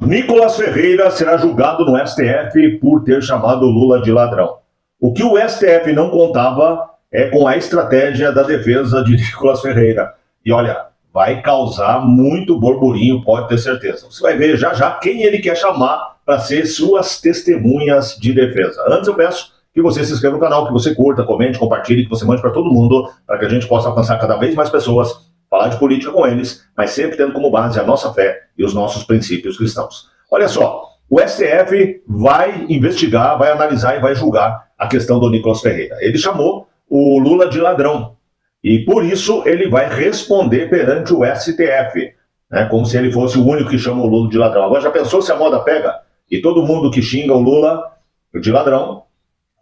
Nicolas Ferreira será julgado no STF por ter chamado Lula de ladrão. O que o STF não contava é com a estratégia da defesa de Nicolas Ferreira. E olha, vai causar muito burburinho, pode ter certeza. Você vai ver já já quem ele quer chamar para ser suas testemunhas de defesa. Antes eu peço que você se inscreva no canal, que você curta, comente, compartilhe, que você mande para todo mundo, para que a gente possa alcançar cada vez mais pessoas, falar de política com eles, mas sempre tendo como base a nossa fé e os nossos princípios cristãos. Olha só, o STF vai investigar, vai analisar e vai julgar a questão do Nicolas Ferreira. Ele chamou o Lula de ladrão e por isso ele vai responder perante o STF, né, como se ele fosse o único que chama o Lula de ladrão. Agora já pensou se a moda pega e todo mundo que xinga o Lula de ladrão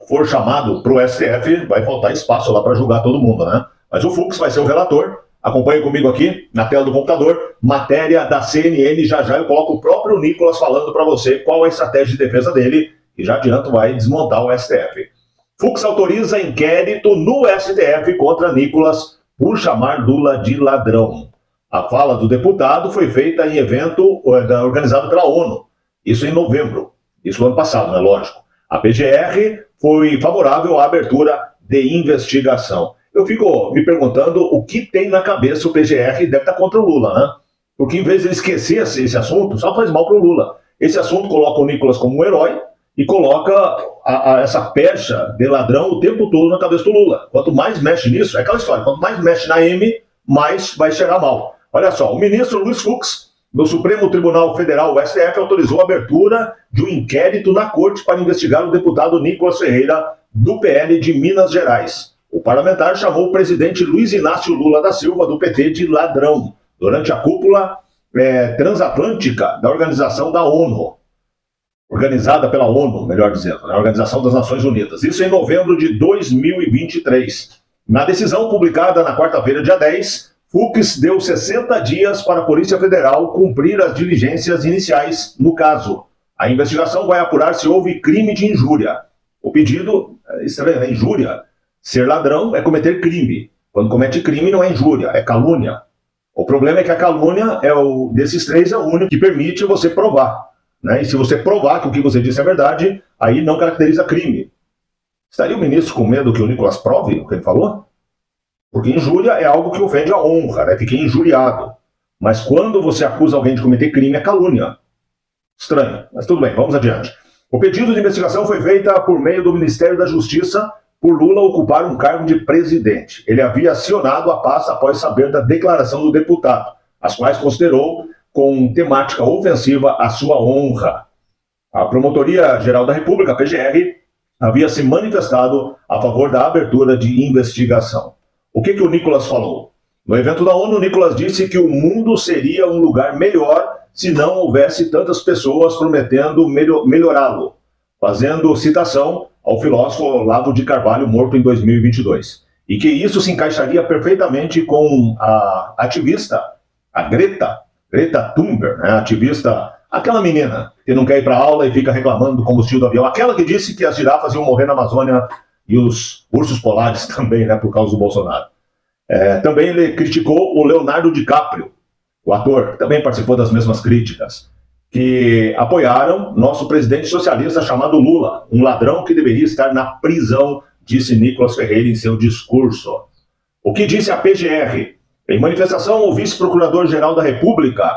for chamado para o STF, vai faltar espaço lá para julgar todo mundo, né? Mas o Fux vai ser o relator. Acompanhe comigo aqui na tela do computador, matéria da CNN, já já eu coloco o próprio Nicolas falando para você qual é a estratégia de defesa dele, e já adianto vai desmontar o STF. Fux autoriza inquérito no STF contra Nicolas por chamar Lula de ladrão. A fala do deputado foi feita em evento organizado pela ONU, isso em novembro, isso no ano passado, né, lógico. A PGR foi favorável à abertura de investigação. Eu fico me perguntando o que tem na cabeça o PGR, deve estar contra o Lula, né? Porque em vez de ele esquecer esse assunto, só faz mal para o Lula. Esse assunto coloca o Nicolas como um herói e coloca essa pecha de ladrão o tempo todo na cabeça do Lula. Quanto mais mexe nisso, é aquela história, quanto mais mexe na M, mais vai cheirar mal. Olha só, o ministro Luiz Fux, do Supremo Tribunal Federal, o STF, autorizou a abertura de um inquérito na corte para investigar o deputado Nicolas Ferreira, do PL de Minas Gerais. O parlamentar chamou o presidente Luiz Inácio Lula da Silva, do PT, de ladrão, durante a cúpula transatlântica da Organização da ONU. Organizada pela ONU, melhor dizendo, a Organização das Nações Unidas. Isso em novembro de 2023. Na decisão publicada na quarta-feira, dia 10, Fux deu 60 dias para a Polícia Federal cumprir as diligências iniciais no caso. A investigação vai apurar se houve crime de injúria. O pedido é estranho, né? Injúria. Ser ladrão é cometer crime. Quando comete crime não é injúria, é calúnia. O problema é que a calúnia, desses três, é o único que permite você provar, né? E se você provar que o que você disse é verdade, aí não caracteriza crime. Estaria o ministro com medo que o Nicolas prove o que ele falou? Porque injúria é algo que ofende a honra, né? Fiquei injuriado. Mas quando você acusa alguém de cometer crime, é calúnia. Estranho, mas tudo bem, vamos adiante. O pedido de investigação foi feito por meio do Ministério da Justiça por Lula ocupar um cargo de presidente. Ele havia acionado a pasta após saber da declaração do deputado, as quais considerou com temática ofensiva à sua honra. A Promotoria-Geral da República, a PGR, havia se manifestado a favor da abertura de investigação. O que o Nicolas falou? No evento da ONU, Nicolas disse que o mundo seria um lugar melhor se não houvesse tantas pessoas prometendo melhorá-lo, fazendo citação ao filósofo Olavo de Carvalho, morto em 2022. E que isso se encaixaria perfeitamente com a ativista, a Greta Thunberg, né? Ativista, aquela menina que não quer ir para aula e fica reclamando do combustível do avião, aquela que disse que as girafas iam morrer na Amazônia e os ursos polares também, né, por causa do Bolsonaro. Também ele criticou o Leonardo DiCaprio, o ator, que também participou das mesmas críticas, que apoiaram nosso presidente socialista chamado Lula, um ladrão que deveria estar na prisão, disse Nicolas Ferreira em seu discurso. O que disse a PGR? Em manifestação, o vice-procurador-geral da República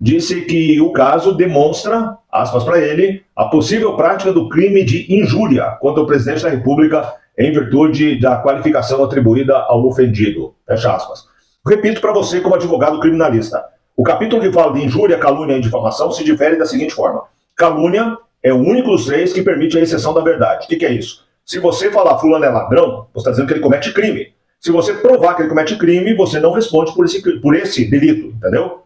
disse que o caso demonstra, aspas para ele, a possível prática do crime de injúria contra o presidente da República em virtude da qualificação atribuída ao ofendido. Fecha aspas. Repito para você como advogado criminalista. O capítulo que fala de injúria, calúnia e difamação se difere da seguinte forma. Calúnia é o único dos três que permite a exceção da verdade. O que é isso? Se você falar fulano é ladrão, você está dizendo que ele comete crime. Se você provar que ele comete crime, você não responde por esse delito, entendeu?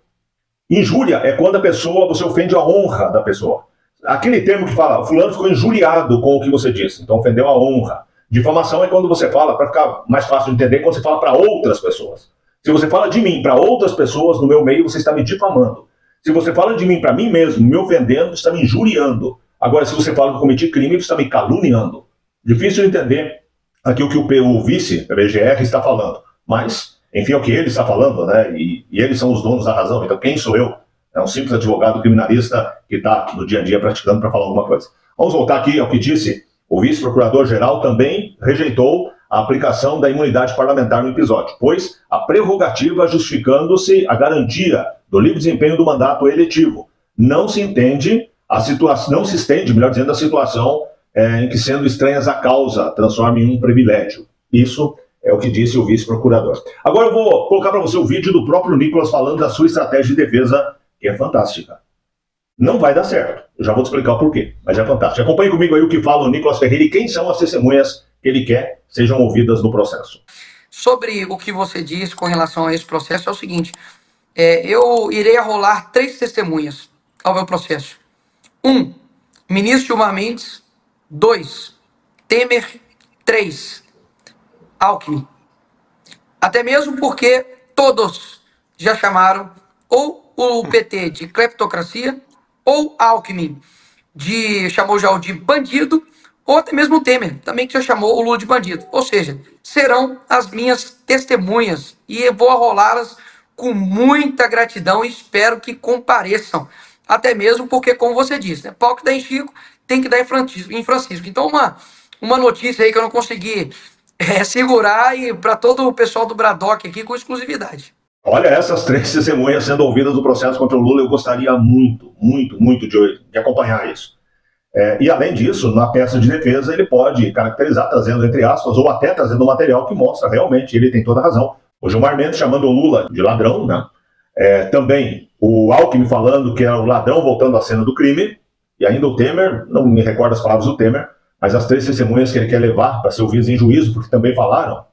Injúria é quando você ofende a honra da pessoa. Aquele termo que fala, fulano ficou injuriado com o que você disse, então ofendeu a honra. Difamação é quando você fala, para ficar mais fácil de entender, quando você fala para outras pessoas. Se você fala de mim para outras pessoas no meu meio, você está me difamando. Se você fala de mim para mim mesmo, me ofendendo, você está me injuriando. Agora, se você fala que eu cometi crime, você está me caluniando. Difícil de entender aqui o que o vice, a PGR, está falando. Mas, enfim, é o que ele está falando, né? E eles são os donos da razão. Então, quem sou eu É um simples advogado criminalista que está no dia a dia praticando para falar alguma coisa. Vamos voltar aqui ao que disse o vice-procurador-geral. Também rejeitou a aplicação da imunidade parlamentar no episódio, pois a prerrogativa justificando-se a garantia do livre desempenho do mandato eletivo. Não se entende a situação, não se estende, melhor dizendo, a situação em que, sendo estranhas a causa, transforma em um privilégio. Isso é o que disse o vice-procurador. Agora eu vou colocar para você o vídeo do próprio Nicolas falando da sua estratégia de defesa, que é fantástica. Não vai dar certo. Eu já vou te explicar o porquê, mas é fantástico. Acompanhe comigo aí o que fala o Nicolas Ferreira e quem são as testemunhas que ele quer sejam ouvidas no processo. Sobre o que você disse com relação a esse processo é o seguinte, eu irei arrolar 3 testemunhas ao meu processo. 1, ministro Gilmar Mendes. 2, Temer. 3, Alckmin. Até mesmo porque todos já chamaram ou o PT de cleptocracia, ou Alckmin chamou já o de bandido, ou até mesmo o Temer, também que já chamou o Lula de bandido. Ou seja, serão as minhas testemunhas e eu vou arrolá-las com muita gratidão e espero que compareçam. Até mesmo porque, como você disse, né, pau que dá em Chico tem que dar em Francisco. Então, uma notícia aí que eu não consegui segurar e para todo o pessoal do Bradock aqui com exclusividade. Olha, essas 3 testemunhas sendo ouvidas no processo contra o Lula, eu gostaria muito de acompanhar isso. E além disso, na peça de defesa, ele pode caracterizar, trazendo entre aspas, ou até trazendo material que mostra realmente, ele tem toda a razão. O Gilmar Mendes chamando o Lula de ladrão, né? Também o Alckmin falando que é o ladrão voltando à cena do crime, e ainda o Temer, não me recordo as palavras do Temer, mas as 3 testemunhas que ele quer levar para ser ouvidas em juízo, porque também falaram,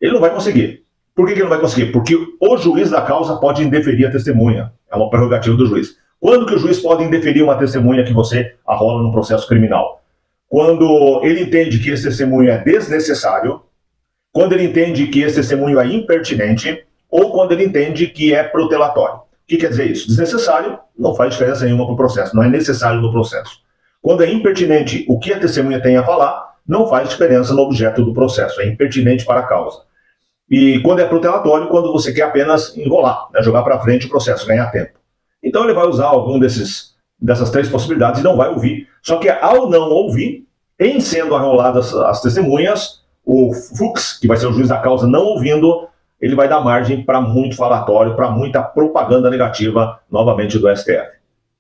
ele não vai conseguir. Por que ele não vai conseguir? Porque o juiz da causa pode indeferir a testemunha. É uma prerrogativa do juiz. Quando que o juiz pode indeferir uma testemunha que você arrola no processo criminal? Quando ele entende que esse testemunho é desnecessário, quando ele entende que esse testemunho é impertinente, ou quando ele entende que é protelatório. O que quer dizer isso? Desnecessário não faz diferença nenhuma para o processo, não é necessário no processo. Quando é impertinente o que a testemunha tem a falar, não faz diferença no objeto do processo, é impertinente para a causa. E quando é protelatório, quando você quer apenas enrolar, né, jogar para frente o processo, ganhar tempo. Então ele vai usar algum dessas 3 possibilidades e não vai ouvir. Só que ao não ouvir, em sendo arroladas as testemunhas, o Fux, que vai ser o juiz da causa, não ouvindo, ele vai dar margem para muito falatório, para muita propaganda negativa, novamente, do STF.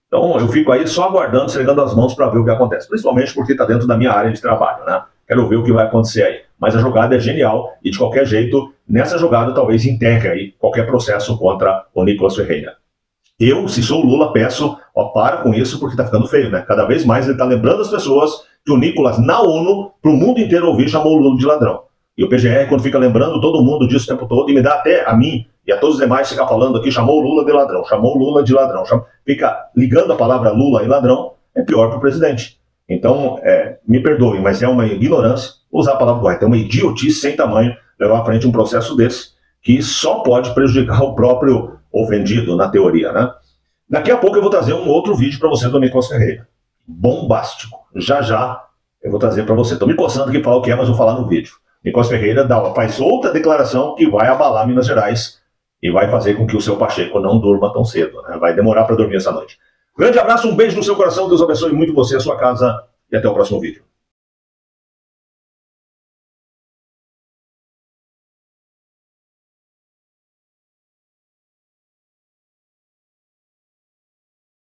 Então eu fico aí só aguardando, esfregando as mãos para ver o que acontece. Principalmente porque está dentro da minha área de trabalho, né? Quero ver o que vai acontecer aí. Mas a jogada é genial e, de qualquer jeito, nessa jogada talvez integre aí qualquer processo contra o Nicolas Ferreira. Eu, se sou o Lula, peço, para com isso porque tá ficando feio, né? Cada vez mais ele tá lembrando as pessoas que o Nicolas, na ONU, pro mundo inteiro ouvir, chamou o Lula de ladrão. E o PGR, quando fica lembrando todo mundo disso o tempo todo, e me dá até a mim e a todos os demais ficar falando aqui, chamou o Lula de ladrão, chamou o Lula de ladrão, fica ligando a palavra Lula e ladrão, é pior pro presidente. Então, me perdoem, mas é uma ignorância, usar a palavra correta, é uma idiotice sem tamanho levar à frente um processo desse, que só pode prejudicar o próprio ofendido, na teoria, né? Daqui a pouco eu vou trazer um outro vídeo para você do Nicolas Ferreira. Bombástico. Já eu vou trazer para você. Estou me coçando aqui para falar o que é, mas vou falar no vídeo. Nicolas Ferreira faz outra declaração que vai abalar Minas Gerais e vai fazer com que o seu Pacheco não durma tão cedo, né? Vai demorar para dormir essa noite. Grande abraço, um beijo no seu coração, Deus abençoe muito você, a sua casa e até o próximo vídeo.